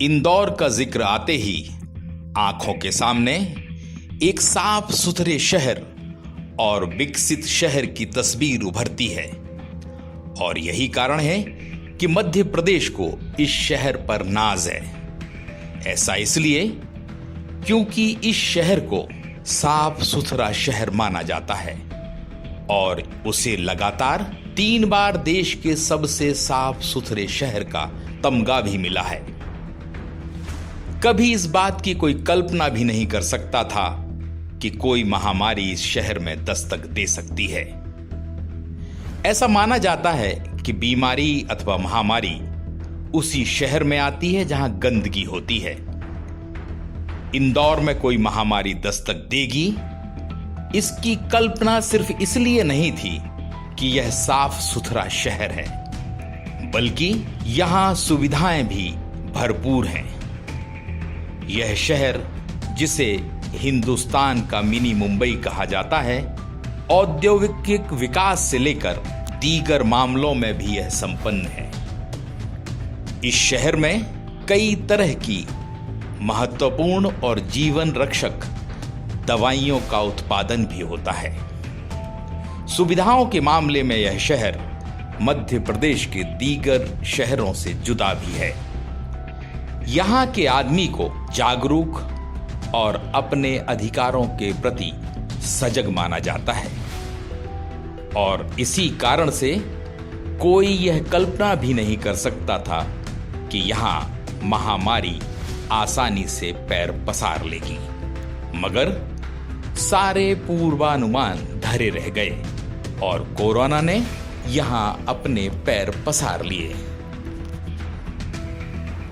इंदौर का जिक्र आते ही आंखों के सामने एक साफ सुथरे शहर और विकसित शहर की तस्वीर उभरती है। और यही कारण है कि मध्य प्रदेश को इस शहर पर नाज है। ऐसा इसलिए क्योंकि इस शहर को साफ सुथरा शहर माना जाता है और उसे लगातार 3 बार देश के सबसे साफ सुथरे शहर का तमगा भी मिला है। कभी इस बात की कोई कल्पना भी नहीं कर सकता था कि कोई महामारी इस शहर में दस्तक दे सकती है। ऐसा माना जाता है कि बीमारी अथवा महामारी उसी शहर में आती है जहां गंदगी होती है। इंदौर में कोई महामारी दस्तक देगी, इसकी कल्पना सिर्फ इसलिए नहीं थी कि यह साफ सुथरा शहर है, बल्कि यहां सुविधाएं भी भरपूर हैं। यह शहर, जिसे हिंदुस्तान का मिनी मुंबई कहा जाता है, औद्योगिक विकास से लेकर दीगर मामलों में भी यह संपन्न है। इस शहर में कई तरह की महत्वपूर्ण और जीवन रक्षक दवाइयों का उत्पादन भी होता है। सुविधाओं के मामले में यह शहर मध्य प्रदेश के दीगर शहरों से जुदा भी है। यहाँ के आदमी को जागरूक और अपने अधिकारों के प्रति सजग माना जाता है और इसी कारण से कोई यह कल्पना भी नहीं कर सकता था कि यहाँ महामारी आसानी से पैर पसार लेगी। मगर सारे पूर्वानुमान धरे रह गए और कोरोना ने यहाँ अपने पैर पसार लिए।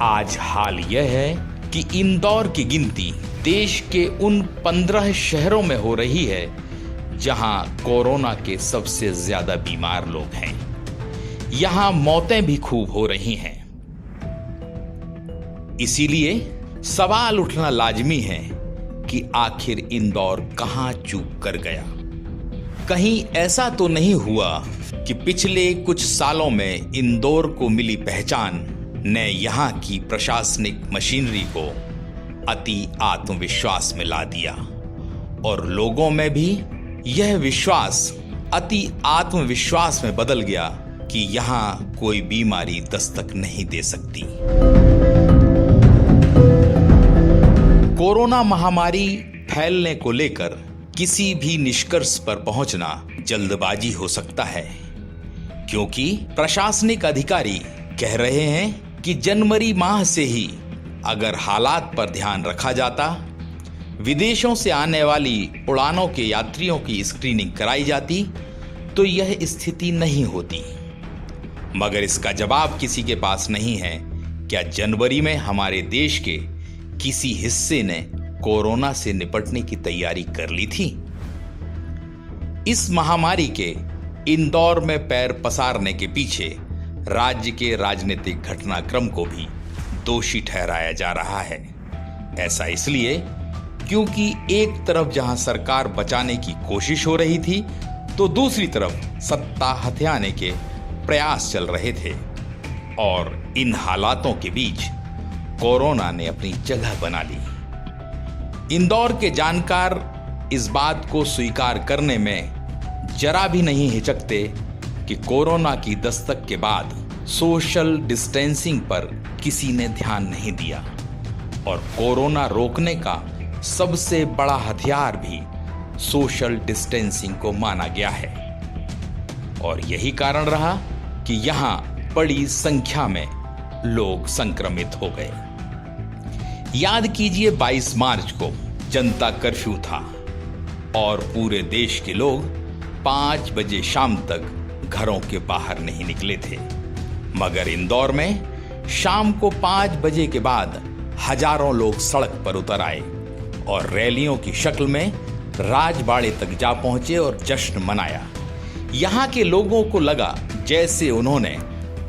आज हाल यह है कि इंदौर की गिनती देश के उन 15 शहरों में हो रही है जहां कोरोना के सबसे ज्यादा बीमार लोग हैं। यहां मौतें भी खूब हो रही हैं। इसीलिए सवाल उठना लाजमी है कि आखिर इंदौर कहां चूक कर गया। कहीं ऐसा तो नहीं हुआ कि पिछले कुछ सालों में इंदौर को मिली पहचान ने यहाँ की प्रशासनिक मशीनरी को अति आत्मविश्वास में ला दिया और लोगों में भी यह विश्वास अति आत्मविश्वास में बदल गया कि यहाँ कोई बीमारी दस्तक नहीं दे सकती। कोरोना महामारी फैलने को लेकर किसी भी निष्कर्ष पर पहुंचना जल्दबाजी हो सकता है, क्योंकि प्रशासनिक अधिकारी कह रहे हैं कि जनवरी माह से ही अगर हालात पर ध्यान रखा जाता, विदेशों से आने वाली उड़ानों के यात्रियों की स्क्रीनिंग कराई जाती, तो यह स्थिति नहीं होती। मगर इसका जवाब किसी के पास नहीं है। क्या जनवरी में हमारे देश के किसी हिस्से ने कोरोना से निपटने की तैयारी कर ली थी? इस महामारी के इंदौर में पैर पसारने के पीछे राज्य के राजनीतिक घटनाक्रम को भी दोषी ठहराया जा रहा है। ऐसा इसलिए क्योंकि एक तरफ जहां सरकार बचाने की कोशिश हो रही थी, तो दूसरी तरफ सत्ता हथियाने के प्रयास चल रहे थे और इन हालातों के बीच कोरोना ने अपनी जगह बना ली। इंदौर के जानकार इस बात को स्वीकार करने में जरा भी नहीं हिचकते कि कोरोना की दस्तक के बाद सोशल डिस्टेंसिंग पर किसी ने ध्यान नहीं दिया और कोरोना रोकने का सबसे बड़ा हथियार भी सोशल डिस्टेंसिंग को माना गया है। और यही कारण रहा कि यहाँ बड़ी संख्या में लोग संक्रमित हो गए। याद कीजिए 22 मार्च को जनता कर्फ्यू था और पूरे देश के लोग 5 बजे शाम तक घरों के बाहर नहीं निकले थे। मगर इंदौर में शाम को 5 बजे के बाद हजारों लोग सड़क पर उतर आए और रैलियों की शक्ल में राजबाड़े तक जा पहुंचे और जश्न मनाया। यहाँ के लोगों को लगा जैसे उन्होंने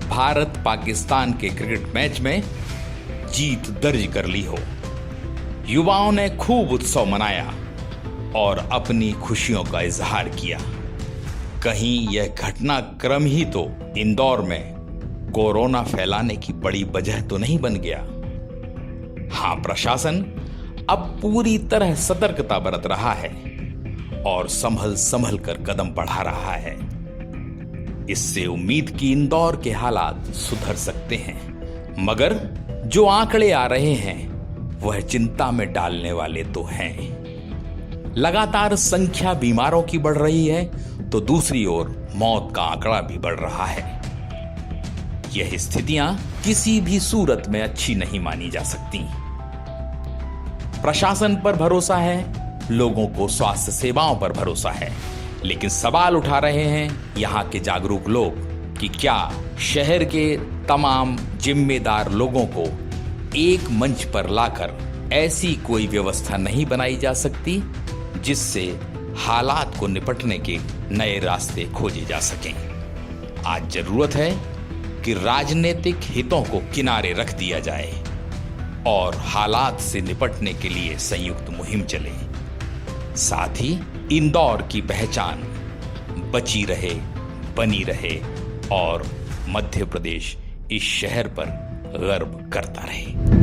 भारत पाकिस्तान के क्रिकेट मैच में जीत दर्ज कर ली हो। युवाओं ने खूब उत्सव मनाया और अपनी खुशियों का इजहार किया। कहीं यह घटनाक्रम ही तो इंदौर में कोरोना फैलाने की बड़ी वजह तो नहीं बन गया। हाँ, प्रशासन अब पूरी तरह सतर्कता बरत रहा है और संभल संभल कर कदम बढ़ा रहा है। इससे उम्मीद की इंदौर के हालात सुधर सकते हैं, मगर जो आंकड़े आ रहे हैं वह चिंता में डालने वाले तो हैं। लगातार संख्या बीमारों की बढ़ रही है तो दूसरी ओर मौत का आंकड़ा भी बढ़ रहा है। यह स्थितियां किसी भी सूरत में अच्छी नहीं मानी जा सकती। प्रशासन पर भरोसा है, लोगों को स्वास्थ्य सेवाओं पर भरोसा है, लेकिन सवाल उठा रहे हैं यहां के जागरूक लोग कि क्या शहर के तमाम जिम्मेदार लोगों को एक मंच पर लाकर ऐसी कोई व्यवस्था नहीं बनाई जा सकती जिससे हालात को निपटने के नए रास्ते खोजे जा सकें। आज जरूरत है कि राजनीतिक हितों को किनारे रख दिया जाए और हालात से निपटने के लिए संयुक्त मुहिम चले। साथ ही इंदौर की पहचान बची रहे, बनी रहे और मध्य प्रदेश इस शहर पर गर्व करता रहे।